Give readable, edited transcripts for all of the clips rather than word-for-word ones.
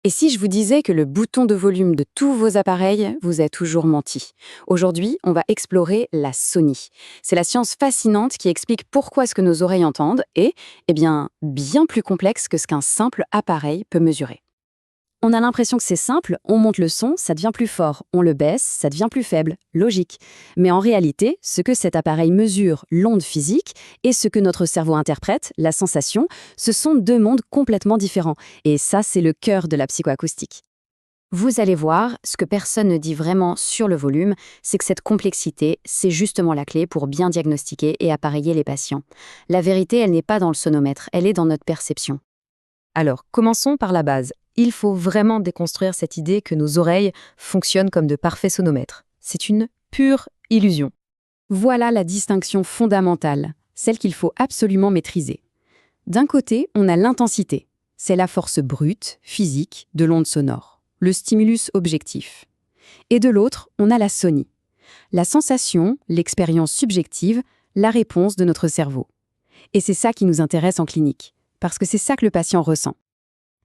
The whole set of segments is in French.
Et si je vous disais que le bouton de volume de tous vos appareils vous a toujours menti? Aujourd'hui, on va explorer la sonie. C'est la science fascinante qui explique pourquoi ce que nos oreilles entendent est, bien plus complexe que ce qu'un simple appareil peut mesurer. On a l'impression que c'est simple, on monte le son, ça devient plus fort, on le baisse, ça devient plus faible, logique. Mais en réalité, ce que cet appareil mesure, l'onde physique, et ce que notre cerveau interprète, la sensation, ce sont deux mondes complètement différents. Et ça, c'est le cœur de la psychoacoustique. Vous allez voir, ce que personne ne dit vraiment sur le volume, c'est que cette complexité, c'est justement la clé pour bien diagnostiquer et appareiller les patients. La vérité, elle n'est pas dans le sonomètre, elle est dans notre perception. Alors, commençons par la base. Il faut vraiment déconstruire cette idée que nos oreilles fonctionnent comme de parfaits sonomètres. C'est une pure illusion. Voilà la distinction fondamentale, celle qu'il faut absolument maîtriser. D'un côté, on a l'intensité. C'est la force brute, physique, de l'onde sonore, le stimulus objectif. Et de l'autre, on a la sonie. La sensation, l'expérience subjective, la réponse de notre cerveau. Et c'est ça qui nous intéresse en clinique, parce que c'est ça que le patient ressent.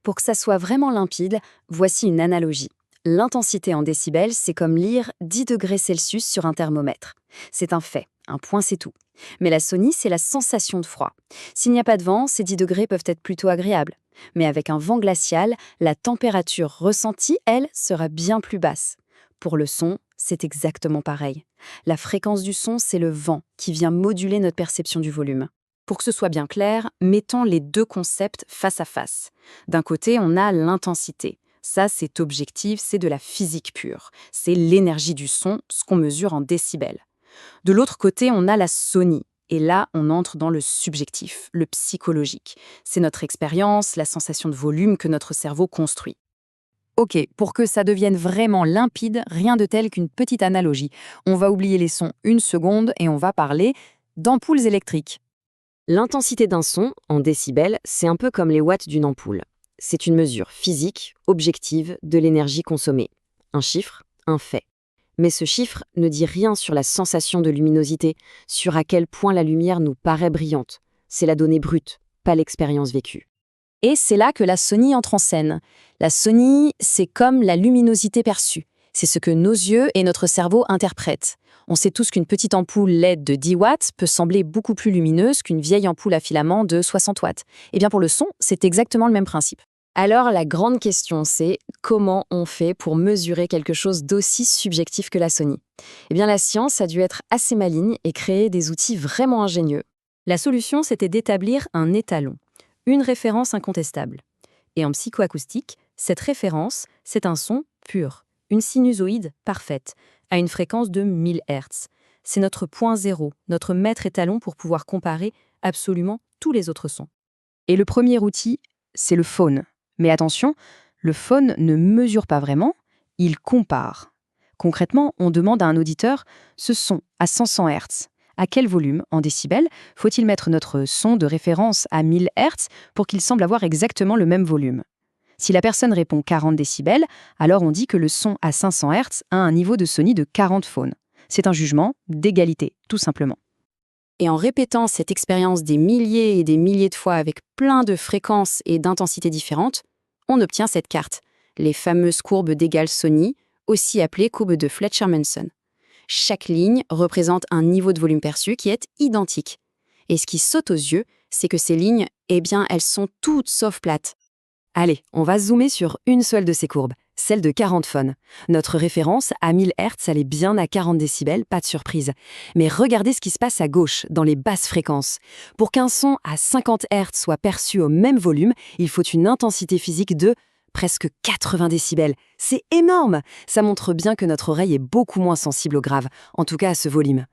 Pour que ça soit vraiment limpide, voici une analogie. L'intensité en décibels, c'est comme lire 10 degrés Celsius sur un thermomètre. C'est un fait, un point c'est tout. Mais la sonie, c'est la sensation de froid. S'il n'y a pas de vent, ces 10 degrés peuvent être plutôt agréables. Mais avec un vent glacial, la température ressentie, elle, sera bien plus basse. Pour le son, c'est exactement pareil. La fréquence du son, c'est le vent qui vient moduler notre perception du volume. Pour que ce soit bien clair, mettons les deux concepts face à face. D'un côté, on a l'intensité. Ça, c'est objectif, c'est de la physique pure. C'est l'énergie du son, ce qu'on mesure en décibels. De l'autre côté, on a la sonie. Et là, on entre dans le subjectif, le psychologique. C'est notre expérience, la sensation de volume que notre cerveau construit. Ok, pour que ça devienne vraiment limpide, rien de tel qu'une petite analogie. On va oublier les sons une seconde et on va parler d'ampoules électriques. L'intensité d'un son, en décibels, c'est un peu comme les watts d'une ampoule. C'est une mesure physique, objective, de l'énergie consommée. Un chiffre, un fait. Mais ce chiffre ne dit rien sur la sensation de luminosité, sur à quel point la lumière nous paraît brillante. C'est la donnée brute, pas l'expérience vécue. Et c'est là que la sonie entre en scène. La sonie, c'est comme la luminosité perçue. C'est ce que nos yeux et notre cerveau interprètent. On sait tous qu'une petite ampoule LED de 10 watts peut sembler beaucoup plus lumineuse qu'une vieille ampoule à filament de 60 watts. Et bien pour le son, c'est exactement le même principe. Alors la grande question, c'est comment on fait pour mesurer quelque chose d'aussi subjectif que la sonie? Eh bien la science a dû être assez maligne et créer des outils vraiment ingénieux. La solution, c'était d'établir un étalon, une référence incontestable. Et en psychoacoustique, cette référence, c'est un son pur, une sinusoïde parfaite, à une fréquence de 1000 Hz. C'est notre point zéro, notre maître étalon pour pouvoir comparer absolument tous les autres sons. Et le premier outil, c'est le phone. Mais attention, le phone ne mesure pas vraiment, il compare. Concrètement, on demande à un auditeur ce son à 500 Hz. À quel volume, en décibels, faut-il mettre notre son de référence à 1000 Hz pour qu'il semble avoir exactement le même volume? Si la personne répond 40 décibels, alors on dit que le son à 500 Hz a un niveau de sonie de 40 phone. C'est un jugement d'égalité, tout simplement. Et en répétant cette expérience des milliers et des milliers de fois avec plein de fréquences et d'intensités différentes, on obtient cette carte, les fameuses courbes d'égal sonie, aussi appelées courbes de Fletcher-Manson. Chaque ligne représente un niveau de volume perçu qui est identique. Et ce qui saute aux yeux, c'est que ces lignes, elles sont toutes sauf plates. Allez, on va zoomer sur une seule de ces courbes, celle de 40 phone. Notre référence à 1000 Hz, elle est bien à 40 décibels, pas de surprise. Mais regardez ce qui se passe à gauche, dans les basses fréquences. Pour qu'un son à 50 Hz soit perçu au même volume, il faut une intensité physique de presque 80 décibels. C'est énorme! Ça montre bien que notre oreille est beaucoup moins sensible au grave, en tout cas à ce volume.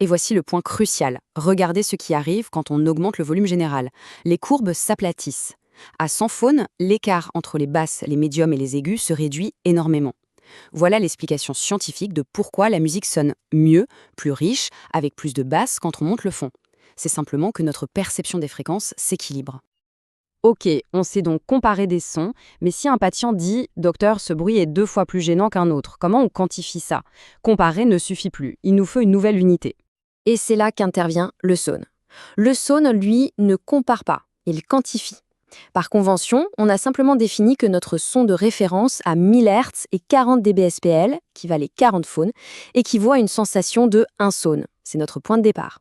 Et voici le point crucial. Regardez ce qui arrive quand on augmente le volume général. Les courbes s'aplatissent. À 100 phone, l'écart entre les basses, les médiums et les aigus se réduit énormément. Voilà l'explication scientifique de pourquoi la musique sonne mieux, plus riche, avec plus de basses quand on monte le fond. C'est simplement que notre perception des fréquences s'équilibre. Ok, on sait donc comparer des sons, mais si un patient dit « Docteur, ce bruit est 2 fois plus gênant qu'un autre », comment on quantifie ça? Comparer ne suffit plus, il nous faut une nouvelle unité. Et c'est là qu'intervient le SON. Le SON, lui, ne compare pas, il quantifie. Par convention, on a simplement défini que notre son de référence à 1000 Hz et 40 dBSPL, qui valait 40 phone, équivaut à une sensation de 1 saune. C'est notre point de départ.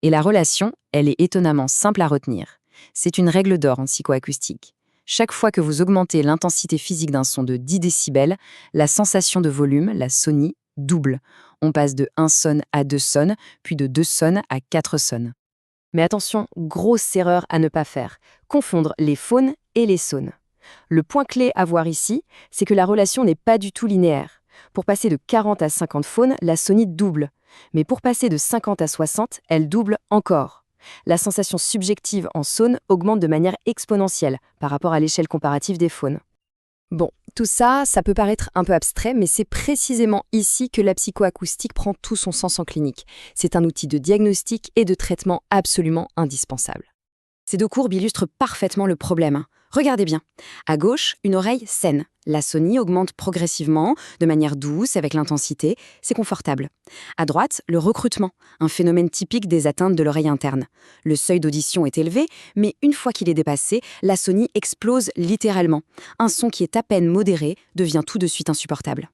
Et la relation, elle est étonnamment simple à retenir. C'est une règle d'or en psychoacoustique. Chaque fois que vous augmentez l'intensité physique d'un son de 10 décibels, la sensation de volume, la sonie, double. On passe de 1 sonne à 2 sonnes, puis de 2 sonnes à 4 sonnes. Mais attention, grosse erreur à ne pas faire, confondre les phones et les saunes. Le point clé à voir ici, c'est que la relation n'est pas du tout linéaire. Pour passer de 40 à 50 phones, la sonie double. Mais pour passer de 50 à 60, elle double encore. La sensation subjective en saune augmente de manière exponentielle par rapport à l'échelle comparative des phones. Bon, tout ça, ça peut paraître un peu abstrait, mais c'est précisément ici que la psychoacoustique prend tout son sens en clinique. C'est un outil de diagnostic et de traitement absolument indispensable. Ces deux courbes illustrent parfaitement le problème. Regardez bien. À gauche, une oreille saine. La sonie augmente progressivement, de manière douce, avec l'intensité. C'est confortable. À droite, le recrutement, un phénomène typique des atteintes de l'oreille interne. Le seuil d'audition est élevé, mais une fois qu'il est dépassé, la sonie explose littéralement. Un son qui est à peine modéré devient tout de suite insupportable.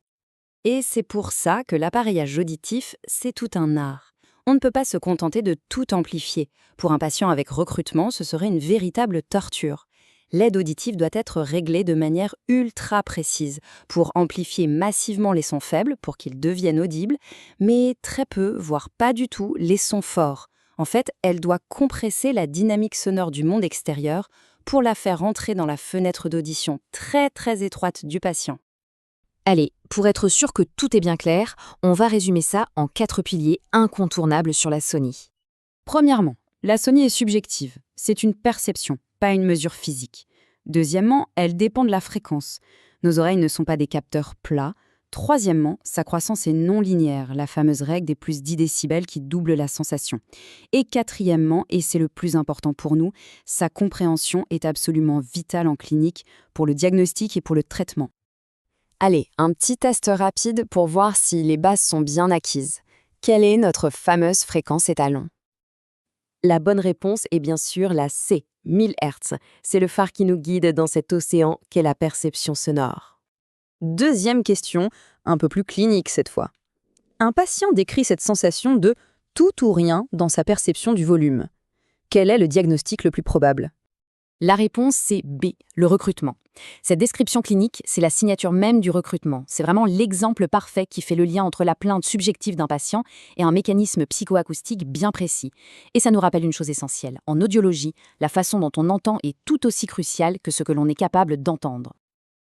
Et c'est pour ça que l'appareillage auditif, c'est tout un art. On ne peut pas se contenter de tout amplifier. Pour un patient avec recrutement, ce serait une véritable torture. L'aide auditive doit être réglée de manière ultra précise pour amplifier massivement les sons faibles pour qu'ils deviennent audibles, mais très peu, voire pas du tout, les sons forts. En fait, elle doit compresser la dynamique sonore du monde extérieur pour la faire entrer dans la fenêtre d'audition très très étroite du patient. Allez, pour être sûr que tout est bien clair, on va résumer ça en 4 piliers incontournables sur la sonie. Premièrement, la sonie est subjective. C'est une perception, pas une mesure physique. Deuxièmement, elle dépend de la fréquence. Nos oreilles ne sont pas des capteurs plats. Troisièmement, sa croissance est non linéaire, la fameuse règle des plus 10 décibels qui double la sensation. Et quatrièmement, et c'est le plus important pour nous, sa compréhension est absolument vitale en clinique pour le diagnostic et pour le traitement. Allez, un petit test rapide pour voir si les bases sont bien acquises. Quelle est notre fameuse fréquence étalon ? La bonne réponse est bien sûr la C, 1000 Hz. C'est le phare qui nous guide dans cet océan qu'est la perception sonore. Deuxième question, un peu plus clinique cette fois. Un patient décrit cette sensation de tout ou rien dans sa perception du volume. Quel est le diagnostic le plus probable ? La réponse, c'est B, le recrutement. Cette description clinique, c'est la signature même du recrutement. C'est vraiment l'exemple parfait qui fait le lien entre la plainte subjective d'un patient et un mécanisme psychoacoustique bien précis. Et ça nous rappelle une chose essentielle. En audiologie, la façon dont on entend est tout aussi cruciale que ce que l'on est capable d'entendre.